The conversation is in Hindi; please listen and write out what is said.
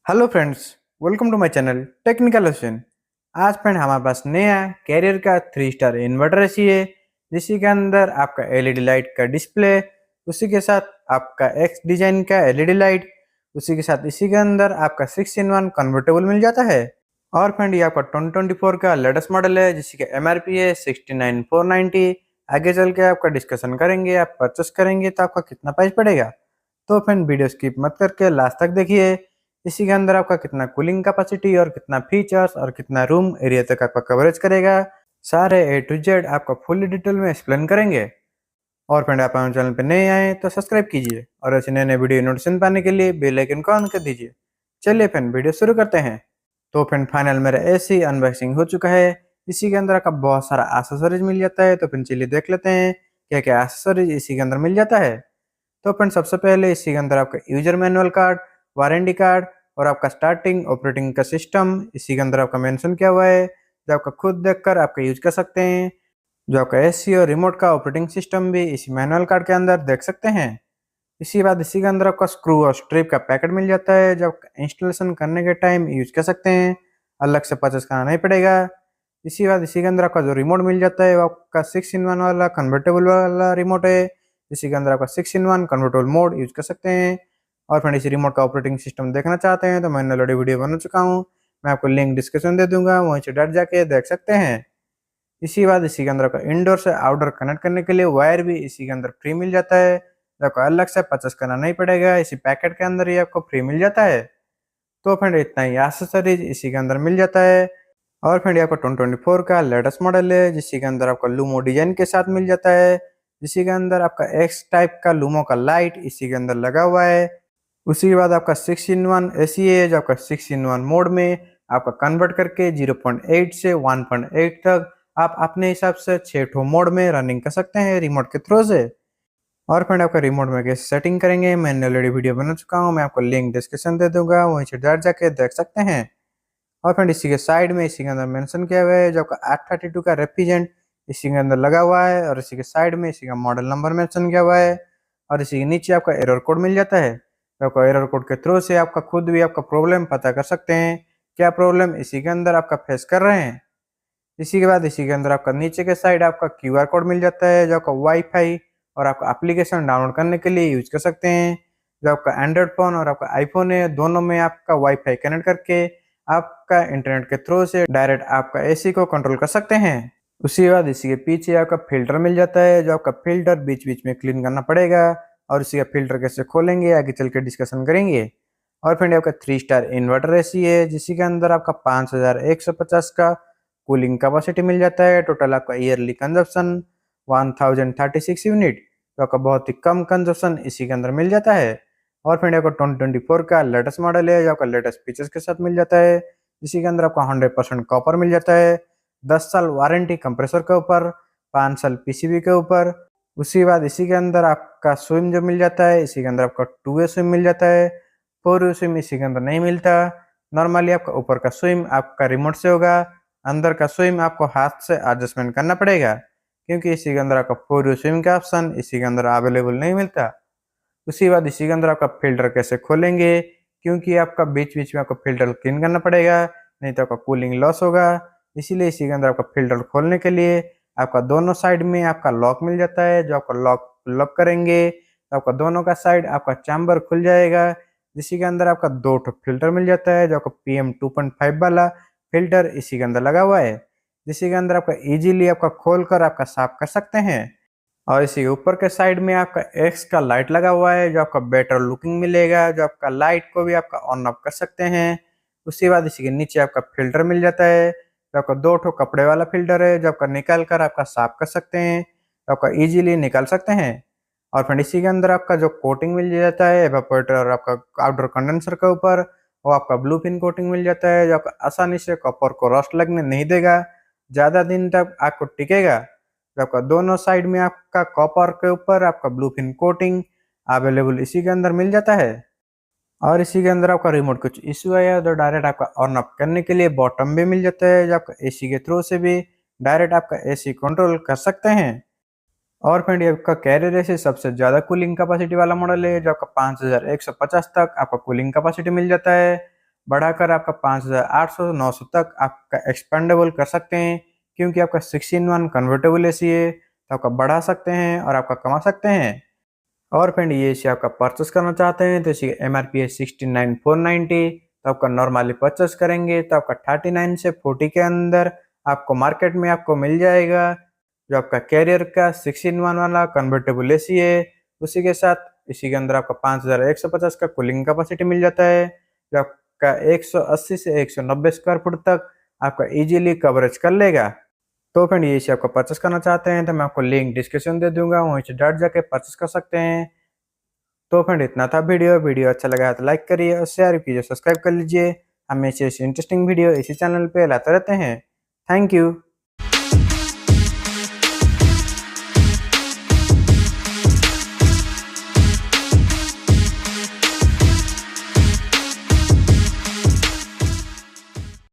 Hello friends, welcome to my channel technical lesson. आज फ्रेंड हमारे पास नया कैरियर का 3 स्टार इन्वर्टर एसी है, जिसी के अंदर आपका एलईडी लाइट का डिस्प्ले, उसी के साथ आपका एक्स डिजाइन का एलईडी लाइट, उसी के साथ इसी के अंदर आपका 6-in-1 कन्वर्टेबल मिल जाता है। और फ्रेंड ये आपका 2024 का लेटेस्ट मॉडल है, जिसकी एमआरपी है 69,490। आगे चल के आपका डिस्कशन करेंगे, आप परचेस करेंगे तो आपका कितना प्राइस पड़ेगा। तो फ्रेंड वीडियो स्किप मत करके लास्ट तक देखिए। इसी के अंदर आपका कितना कूलिंग कैपेसिटी और कितना फीचर्स और कितना रूम एरिया तक आपका कवरेज करेगा, सारे ए टू जेड आपका फुल डिटेल में एक्सप्लेन करेंगे। और फ्रेंड आप हमारे चैनल पे नए आए तो सब्सक्राइब कीजिए और ऐसे नए नए वीडियो नोटिफिकेशन पाने के लिए बेल आइकन को ऑन कर दीजिए। चलिए फ्रेंड वीडियो शुरू करते हैं। तो फ्रेंड फाइनल मेरा एसी अनबॉक्सिंग हो चुका है। इसी के अंदर आपका बहुत सारा एक्सेसरीज मिल जाता है, तो फ्रेंड चलिए देख लेते हैं क्या क्या एक्सेसरीज इसी के अंदर मिल जाता है। तो फ्रेंड सबसे पहले इसी के अंदर आपका user manual card, warranty card और आपका स्टार्टिंग ऑपरेटिंग का सिस्टम इसी के अंदर आपका मेंशन किया हुआ है, जो आपका खुद देखकर आपका यूज कर सकते हैं। जो आपका एसी और रिमोट का ऑपरेटिंग सिस्टम भी इसी मैनुअल कार्ड के अंदर देख सकते हैं। इसी बाद इसी के अंदर आपका स्क्रू और स्ट्रिप का पैकेट मिल जाता है, जो इंस्टॉलेशन करने के टाइम यूज कर सकते हैं, अलग से परचेस करना नहीं पड़ेगा। इसी बाद इसी के अंदर आपका जो रिमोट मिल जाता है वो आपका 6-in-1 वाला कन्वर्टेबल वाला रिमोट है। इसी के अंदर आपका 6-in-1 कन्वर्टेबल मोड यूज कर सकते हैं। और फ्रेंड इसी रिमोट का ऑपरेटिंग सिस्टम देखना चाहते हैं तो मैंने ऑलरेडी वीडियो बना चुका हूँ, मैं आपको लिंक डिस्क्रिप्शन दे दूंगा, वहीं से डायरेक्ट जाके देख सकते हैं। इसी बाद इसी के अंदर आपका इंडोर से आउटडोर कनेक्ट करने के लिए वायर भी इसी के अंदर फ्री मिल जाता है, जो आपको अलग से परचेस करना नहीं पड़ेगा, इसी पैकेट के अंदर ही आपको फ्री मिल जाता है। तो फ्रेंड इतना ही एक्सेसरीज इसी के अंदर मिल जाता है। और फ्रेंड आपका 2024 का लेटेस्ट मॉडल है, जिसी के अंदर आपका लूमो डिजाइन के साथ मिल जाता है। जिसी के अंदर आपका एक्स टाइप का लूमो का लाइट इसी के अंदर लगा हुआ है। उसी के बाद आपका 6-in-1 एसी है, जो आपका 6-in-1 मोड में आपका कन्वर्ट करके 0.8 से 1.8 तक आप अपने हिसाब से 6 मोड में रनिंग कर सकते हैं रिमोट के थ्रू से। और फ्रेंड आपका रिमोट में कैसे सेटिंग करेंगे मैंने ऑलरेडी वीडियो बना चुका हूँ, मैं आपको लिंक डिस्क्रिप्शन दे दूंगा, वहीं से डायरेक्ट जाके देख सकते हैं। और फ्रेंड इसी के साइड में इसी के अंदर मेंशन किया हुआ है, जो आपका 832 का रेफ्रिजरेंट इसी के अंदर लगा हुआ है, और इसी के साइड में इसी का मॉडल नंबर मेंशन किया हुआ है। और इसी के नीचे आपका एरर कोड मिल जाता है, तो आपको एरर कोड के थ्रू से आपका खुद भी आपका प्रॉब्लम पता कर सकते हैं, क्या प्रॉब्लम इसी के अंदर आपका फेस कर रहे हैं। इसी के बाद इसी के अंदर आपका नीचे के साइड आपका क्यूआर कोड मिल जाता है, जो आपका वाईफाई और आपका एप्लीकेशन डाउनलोड करने के लिए यूज कर सकते हैं। जो आपका एंड्रॉयड फोन और आपका आईफोन है, दोनों में आपका वाईफाई कनेक्ट करके आपका इंटरनेट के थ्रू से डायरेक्ट आपका एसी को कंट्रोल कर सकते हैं। उसी के बाद इसी के पीछे आपका फिल्टर मिल जाता है, जो आपका फिल्टर बीच बीच में क्लीन करना पड़ेगा, और इसी का फिल्टर कैसे खोलेंगे आगे चल के डिस्कशन करेंगे। और फ्रेंड आपका 3 स्टार इन्वर्टर एसी है, जिसी के अंदर आपका 5150 का कूलिंग कैपेसिटी मिल जाता है। टोटल आपका ईयरली कंजप्शन 1036 यूनिट, तो आपका बहुत ही कम कंजप्शन इसी के अंदर मिल जाता है। और फ्रेंड आपका 2024 का लेटेस्ट मॉडल है, जो आपका लेटेस्ट फीचर्स के साथ मिल जाता है। इसी के अंदर आपका 100% कॉपर मिल जाता है, 10 साल वारंटी कंप्रेसर के ऊपर, 5 साल पीसीबी के ऊपर। उसी के बाद इसी के अंदर आपका स्विम जो मिल जाता है, इसी के अंदर आपका 2 वे स्विम मिल जाता है। 4 वे स्विम इसी के अंदर नहीं मिलता। नॉर्मली आपका ऊपर का स्विम आपका रिमोट से होगा, अंदर का स्विम आपको हाथ से एडजस्टमेंट करना पड़ेगा, क्योंकि इसी के अंदर आपका 4 वे स्विम का ऑप्शन इसी के अंदर अवेलेबल नहीं मिलता। उसी बाद इसी के अंदर आपका फिल्टर कैसे खोलेंगे, क्योंकि आपका बीच बीच में आपको फिल्टर क्लीन करना पड़ेगा, नहीं तो आपका कूलिंग लॉस होगा। इसीलिए इसी के अंदर आपका फिल्टर खोलने के लिए आपका दोनों साइड में आपका लॉक मिल जाता है, जो आपका लॉक लॉक करेंगे तो आपका दोनों का साइड आपका चैम्बर खुल जाएगा, जिसी के अंदर आपका 2 फिल्टर मिल जाता है, जो आपका PM 2.5 वाला फिल्टर इसी के अंदर लगा हुआ है, जिसी के अंदर आपका इजीली आपका खोल कर आपका साफ कर सकते हैं। और इसी ऊपर के साइड में आपका एक्स का लाइट लगा हुआ है, जो आपका बेटर लुकिंग मिलेगा, जो आपका लाइट को भी आपका ऑन ऑफ कर सकते हैं। उसके बाद इसी के नीचे आपका फिल्टर मिल जाता है, जो आपका 2 कपड़े वाला फिल्टर है, जो आपका निकाल कर आपका साफ कर सकते हैं, जो आपका इजीली निकाल सकते हैं। और फिर इसी के अंदर आपका जो कोटिंग मिल जाता है एवापोरेटर और आपका आउटडोर कंडेंसर के ऊपर, वो आपका ब्लू फिन कोटिंग मिल जाता है, जो आपका आसानी से कॉपर को रस्ट लगने नहीं देगा, ज़्यादा दिन तक आपको टिकेगा। जो आपका दोनों साइड में आपका कॉपर के ऊपर आपका ब्लू फिन कोटिंग अवेलेबल इसी के अंदर मिल जाता है। और इसी के अंदर आपका रिमोट कुछ इशू आया तो डायरेक्ट आपका ऑन ऑफ करने के लिए बॉटम भी मिल जाता है, जो आपका एसी के थ्रू से भी डायरेक्ट आपका एसी कंट्रोल कर सकते हैं। और फ्रेंड ये आपका कैरियर एसी सबसे ज़्यादा कूलिंग कैपेसिटी वाला मॉडल है, जो आपका 5150 तक आपका कूलिंग कैपेसिटी मिल जाता है। बढ़ाकर आपका 5,800 900 तक आपका एक्सपेंडेबल कर सकते हैं, क्योंकि आपका 6-in-1 कन्वर्टेबल एसी है, तो आपका बढ़ा सकते हैं और आपका कमा सकते हैं। और फ्रेंड ये एसी आपका परचेस करना चाहते हैं तो इसी MRP है 69,490, तो आपका नॉर्मली परचेस करेंगे तो आपका 39 से 40 के अंदर आपको मार्केट में आपको मिल जाएगा, जो आपका कैरियर का 6-in-1 वाला कन्वर्टेबल एसी है। उसी के साथ इसी के अंदर आपका 5,150 का कूलिंग कैपेसिटी मिल जाता है, जो आपका 180 से 190 स्क्वायर फुट तक आपका इजीली कवरेज कर लेगा। तो फ्रेंड ये एसी आपको परचेस करना चाहते हैं तो मैं आपको लिंक डिस्क्रिप्शन दे दूंगा, वहीं से डायरेक्ट जाके परचेस कर सकते हैं। तो फ्रेंड इतना था वीडियो अच्छा लगा तो लाइक करिए और शेयर कीजिए, सब्सक्राइब कर लीजिए। हमें ऐसे इंटरेस्टिंग वीडियो इसी चैनल पे लाते रहते हैं। Thank you.